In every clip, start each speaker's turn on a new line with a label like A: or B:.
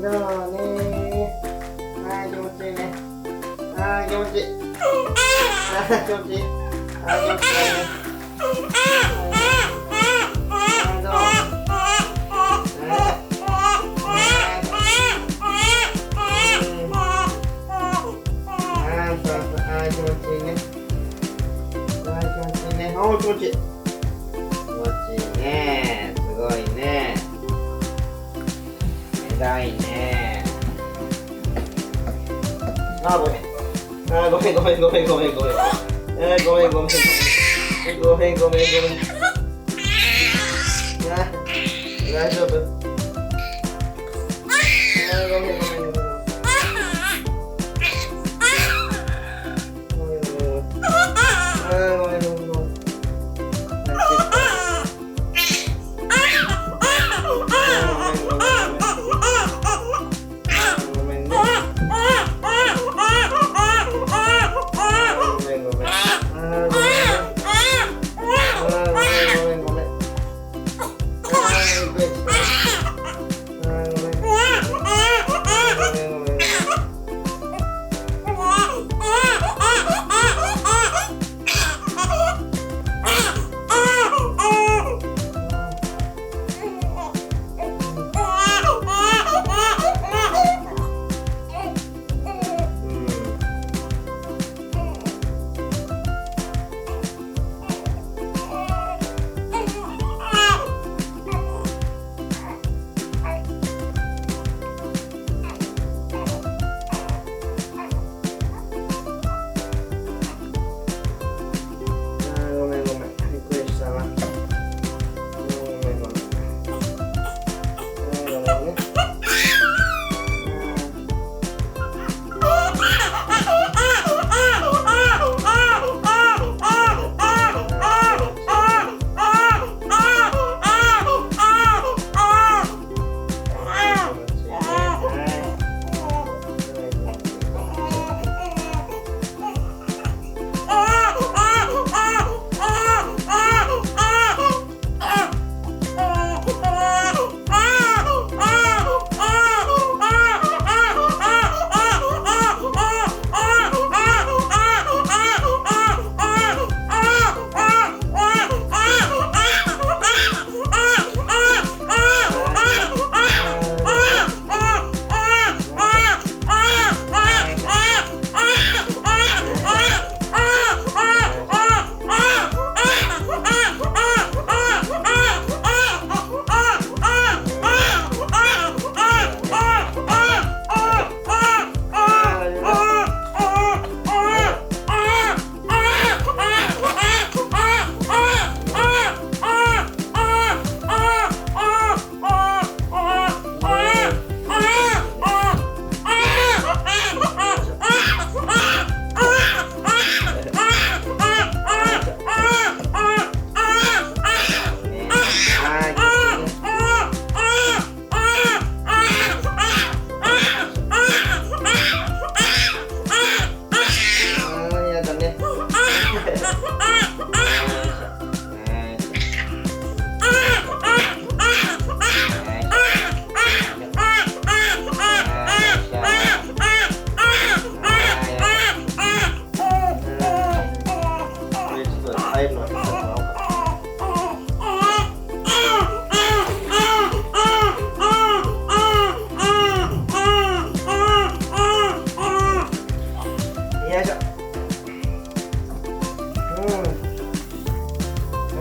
A: どうね。はい、気持ちいいね。はい、気持ちいい。はい、気持ちいい。はい、気持ちいいね。おー、気持ちいい。気持ちいいね。すごいね。偉いね。あー、ごめん。あー、ごめん。ごめん。ごめん。ごめん。ごめん。大丈夫。ごめん。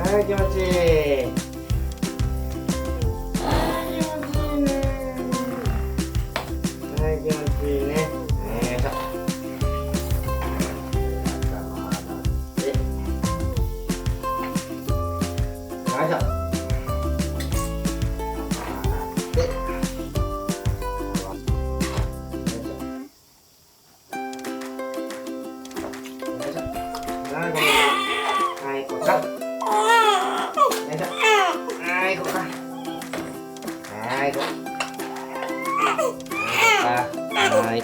A: はい、気持ちいい。はい、気持ちいいね。よいしょ。よいしょ。はい、こうか。よいしょ。はい、こうか。はい、こう。はい。